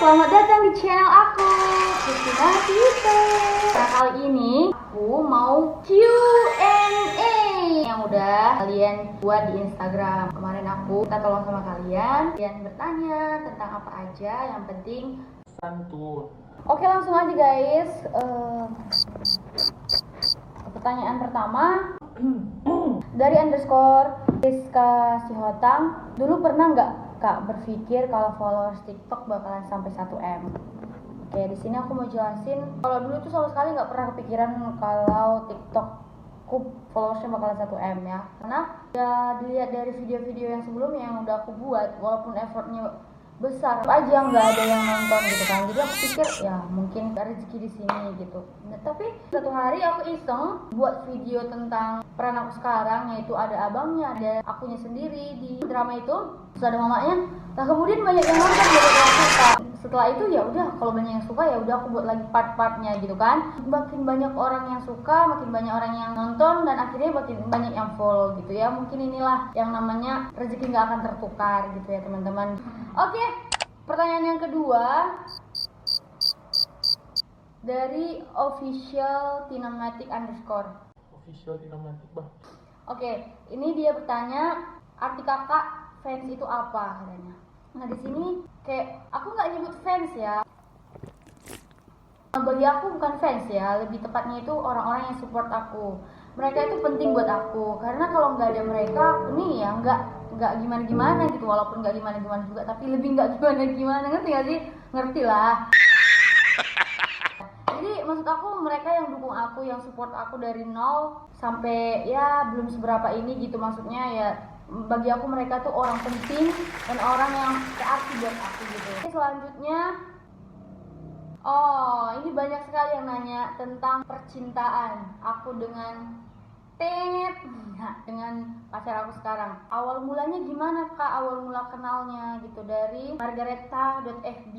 selamat datang di channel aku, Christina Tite. Nah, kali ini aku mau Q&A yang udah kalian buat di Instagram. Kemarin aku minta tolong sama kalian bertanya tentang apa aja, yang penting santun. Oke, langsung aja guys. Pertanyaan pertama dari underscore Rizka Sihotang. Dulu pernah nggak Kak berpikir kalau followers TikTok bakalan sampai 1M? Oke, di sini aku mau jelasin. Kalau dulu tuh sama sekali nggak pernah kepikiran kalau TikTokku followersnya bakalan 1M ya. Karena ya dilihat dari video-video yang sebelumnya yang udah aku buat, walaupun effortnya besar aja nggak ada yang nonton gitu kan. Jadi aku pikir ya mungkin ada rezeki di sini gitu. Nah, tapi satu hari aku iseng buat video tentang peran aku sekarang, yaitu ada abangnya, ada akunya sendiri di drama itu, terus ada mamanya. Nah, kemudian banyak yang nonton gitu, yang suka. Setelah itu ya udah, kalau banyak yang suka ya udah aku buat lagi part-partnya gitu kan. Makin banyak orang yang suka, makin banyak orang yang nonton, dan akhirnya makin banyak yang follow gitu ya. Mungkin inilah yang namanya rezeki nggak akan tertukar gitu ya teman-teman. Oke, pertanyaan yang kedua dari official tinamatic underscore. Official dinamatik bang. Oke, ini dia bertanya, arti kakak fans itu apa katanya. Nah, di sini kayak aku nggak nyebut fans ya. Bagi aku bukan fans ya, lebih tepatnya itu orang-orang yang support aku. Mereka itu penting buat aku, karena kalau nggak ada mereka, ini ya nggak gimana-gimana gitu. Walaupun nggak gimana-gimana juga, tapi lebih nggak gimana-gimana, ngerti nggak sih? Ngerti lah. Jadi maksud aku, mereka yang dukung aku, yang support aku dari nol sampai ya belum seberapa ini gitu. Maksudnya ya bagi aku mereka tuh orang penting dan orang yang berarti buat aku gitu. Selanjutnya, oh ini banyak sekali yang nanya tentang percintaan aku dengan dengan pacar aku sekarang. Awal mulanya gimana Kak? Awal mula kenalnya gitu dari margareta.fb.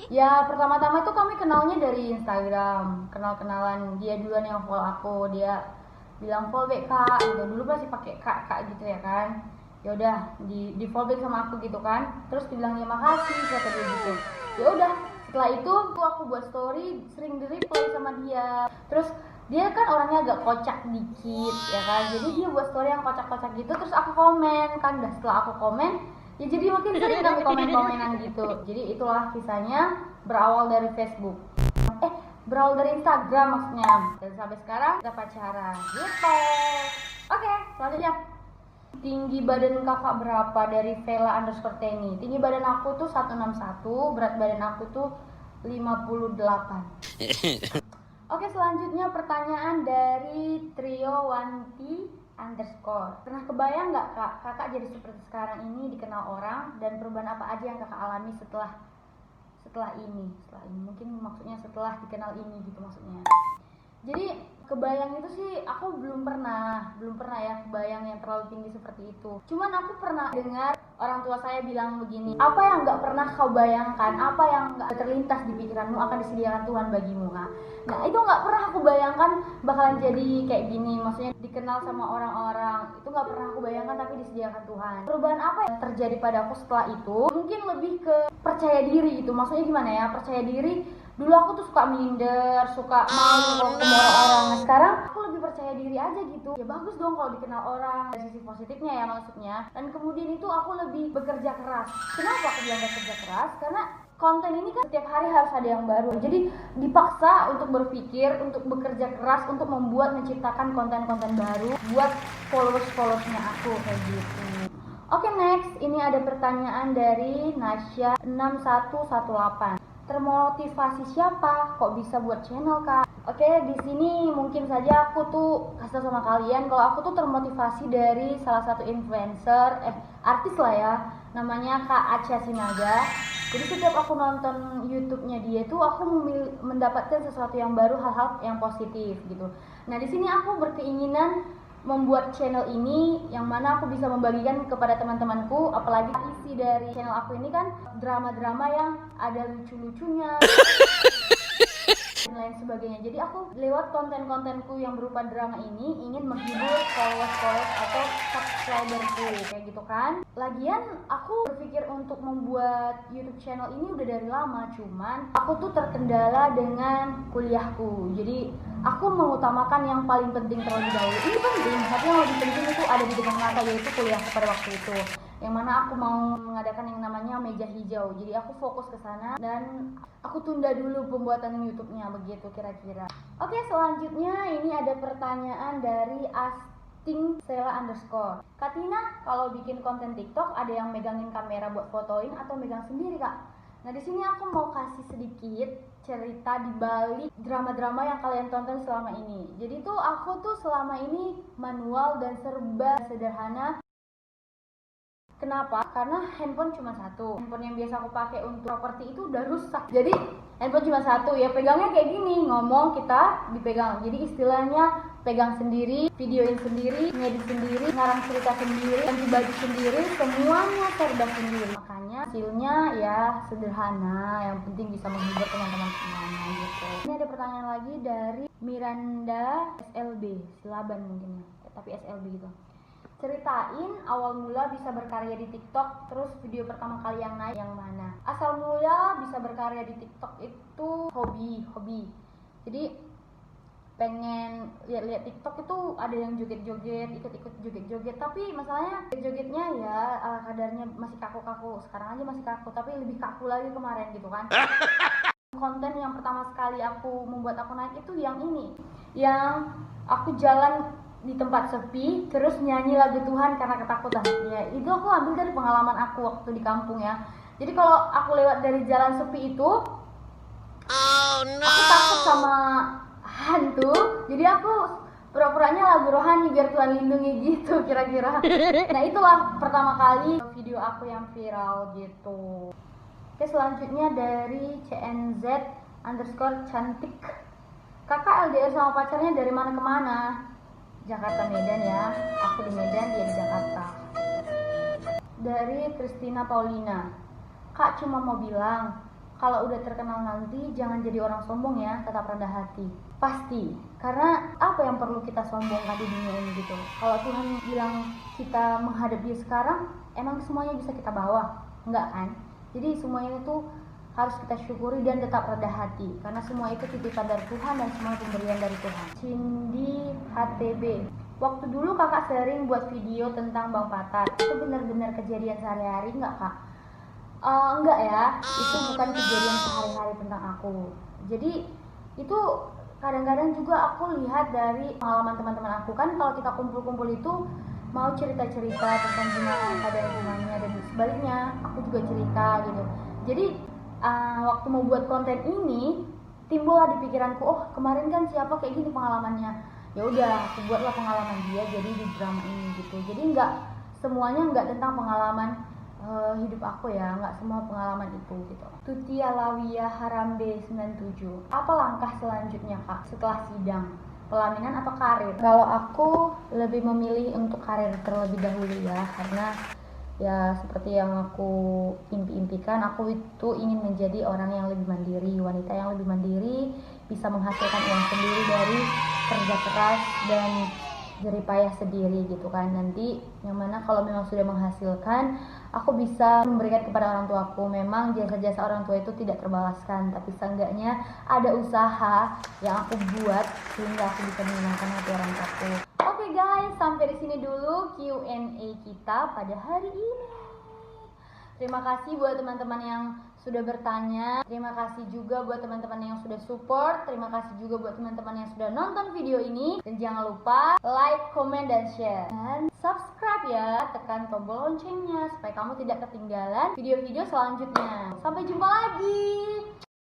Ya pertama-tama tuh kami kenalnya dari Instagram, kenal-kenalan. Dia duluan yang follow aku, dia bilang follow back Kak, gitu. Dulu masih pakai kak gitu ya kan. Ya udah di follow back sama aku gitu kan. Terus dibilang ya makasih kata dia gitu. Ya udah, setelah itu aku buat story sering di reply sama dia. Terus dia kan orangnya agak kocak dikit ya kan, jadi dia buat story yang kocak-kocak gitu, terus aku komen kan. Dan setelah aku komen ya jadi makin sering kami komen-komenan gitu. Jadi itulah kisahnya, berawal dari Facebook, berawal dari Instagram maksudnya, dan sampai sekarang kita pacaran gitu. Oke, selanjutnya, tinggi badan kakak berapa dari Vela underscore Teni. Tinggi badan aku tuh 161, berat badan aku tuh 58. Oke, selanjutnya pertanyaan dari Trio Wanti underscore. Pernah kebayang nggak Kak, kakak jadi seperti sekarang ini dikenal orang, dan perubahan apa aja yang kakak alami setelah ini mungkin maksudnya setelah dikenal ini gitu maksudnya. Jadi kebayang itu sih aku belum pernah ya kebayang yang terlalu tinggi seperti itu. Cuman aku pernah dengar orang tua saya bilang begini, apa yang nggak pernah kau bayangkan, apa yang nggak terlintas di pikiranmu akan disediakan Tuhan bagimu. Nah itu nggak pernah aku bayangkan bakalan jadi kayak gini, maksudnya dikenal sama orang-orang, itu nggak pernah aku bayangkan, tapi disediakan Tuhan. Perubahan apa yang terjadi pada aku setelah itu? Mungkin lebih ke percaya diri gitu. Maksudnya gimana ya, percaya diri. Dulu aku tuh suka minder, suka malu kalau ketemu orang. Nah sekarang aku lebih percaya diri aja gitu. Ya bagus dong kalau dikenal orang, dari sisi positifnya ya maksudnya. Dan kemudian itu aku lebih bekerja keras. Kenapa aku bilang bekerja keras? Karena konten ini kan setiap hari harus ada yang baru. Jadi dipaksa untuk berpikir, untuk bekerja keras, untuk menciptakan konten-konten baru buat followers-followersnya aku kayak gitu. Oke, next, ini ada pertanyaan dari Nasya 6118. Termotivasi siapa? Kok bisa buat channel Kak? Oke, di sini mungkin saja aku tuh kasih sama kalian kalau aku tuh termotivasi dari salah satu influencer, artis lah ya, namanya Kak Acha Sinaga. Jadi setiap aku nonton YouTube-nya dia tuh aku mendapatkan sesuatu yang baru, hal-hal yang positif gitu. Nah, di sini aku berkeinginan membuat channel ini yang mana aku bisa membagikan kepada teman-temanku, apalagi isi dari channel aku ini kan drama-drama yang ada lucu-lucunya, dan lain sebagainya. Jadi aku lewat konten-kontenku yang berupa drama ini ingin menghibur followers atau subscriberku kayak gitu kan. Lagian aku berpikir untuk membuat YouTube channel ini udah dari lama, cuman aku tuh terkendala dengan kuliahku. Jadi aku mengutamakan yang paling penting terlebih dahulu. Ini penting, tapi yang lebih penting itu ada di depan mata, yaitu kuliahku pada waktu itu. Yang mana aku mau mengadakan yang namanya meja hijau. Jadi aku fokus ke sana dan aku tunda dulu pembuatan YouTube-nya, begitu kira-kira. Oke, selanjutnya ini ada pertanyaan dari Asting Sela _ Katina, kalau bikin konten TikTok ada yang megangin kamera buat fotoin atau megang sendiri, Kak? Nah, di sini aku mau kasih sedikit cerita di balik drama-drama yang kalian tonton selama ini. Jadi tuh aku tuh selama ini manual dan serba sederhana. Kenapa? Karena handphone cuma satu. Handphone yang biasa aku pakai untuk properti itu udah rusak. Jadi handphone cuma satu, ya pegangnya kayak gini, ngomong kita dipegang. Jadi istilahnya pegang sendiri, videoin sendiri, ngedit sendiri, ngarang cerita sendiri, ganti baju sendiri, semuanya serba sendiri. Makanya hasilnya ya sederhana, yang penting bisa menghibur teman-teman semuanya gitu. Ini ada pertanyaan lagi dari Miranda SLB, Silaban mungkin ya, tapi SLB gitu. Ceritain awal mula bisa berkarya di TikTok, terus video pertama kali yang naik yang mana? Asal mula bisa berkarya di TikTok itu hobi. Jadi pengen lihat-lihat TikTok itu ada yang joget-joget, ikut-ikut joget-joget, tapi masalahnya jogetnya ya ala kadarnya masih kaku-kaku. Sekarang aja masih kaku, tapi lebih kaku lagi kemarin gitu kan. Konten yang pertama sekali aku membuat aku naik itu yang ini, yang aku jalan di tempat sepi terus nyanyi lagu Tuhan karena ketakutan. Ya itu aku ambil dari pengalaman aku waktu di kampung ya. Jadi kalau aku lewat dari jalan sepi itu, aku takut sama hantu, jadi aku pura-puranya lagu rohani biar Tuhan lindungi gitu kira-kira. Nah itulah pertama kali video aku yang viral gitu. Oke, selanjutnya dari CNZ_cantik. Kakak LDR sama pacarnya dari mana ke mana? Jakarta Medan ya, aku di Medan, dia di Jakarta. Dari Christina Paulina, Kak cuma mau bilang, kalau udah terkenal nanti jangan jadi orang sombong ya, tetap rendah hati. Pasti, karena apa yang perlu kita sombongkan di dunia ini gitu. Kalau Tuhan bilang kita menghadap dia sekarang, emang semuanya bisa kita bawa? Enggak kan? Jadi semuanya itu harus kita syukuri dan tetap rendah hati, karena semua itu titipan dari Tuhan dan semua pemberian dari Tuhan. Cindy HTB, waktu dulu kakak sering buat video tentang Bang Patar, itu benar-benar kejadian sehari-hari nggak kak? Enggak ya, itu bukan kejadian sehari-hari tentang aku. Jadi itu kadang-kadang juga aku lihat dari pengalaman teman-teman aku. Kan kalau kita kumpul-kumpul itu mau cerita-cerita tentang gimana keadaan rumahnya, dan sebaliknya aku juga cerita gitu. Jadi waktu mau buat konten ini timbullah di pikiranku, oh kemarin kan siapa kayak gini pengalamannya, ya udah aku buatlah pengalaman dia jadi di drama ini gitu. Jadi semuanya nggak tentang pengalaman hidup aku ya, nggak semua pengalaman itu gitu. Tutia Lawia Harambe 97, apa langkah selanjutnya kak setelah sidang? Pelaminan atau karir? Kalau aku lebih memilih untuk karir terlebih dahulu ya, karena ya seperti yang aku impikan, aku itu ingin menjadi orang yang lebih mandiri, wanita yang lebih mandiri, bisa menghasilkan uang sendiri dari kerja keras dan jerih payah sendiri gitu kan. Nanti yang mana kalau memang sudah menghasilkan, aku bisa memberikan kepada orang tuaku. Memang jasa-jasa orang tua itu tidak terbalaskan, tapi seenggaknya ada usaha yang aku buat sehingga aku bisa menyenangkan hati orang tuaku. Oke guys, sampai di sini dulu Q&A kita pada hari ini. Terima kasih buat teman-teman yang sudah bertanya. Terima kasih juga buat teman-teman yang sudah support. Terima kasih juga buat teman-teman yang sudah nonton video ini. Dan jangan lupa like, comment, dan share. Dan subscribe ya, tekan tombol loncengnya supaya kamu tidak ketinggalan video-video selanjutnya. Sampai jumpa lagi.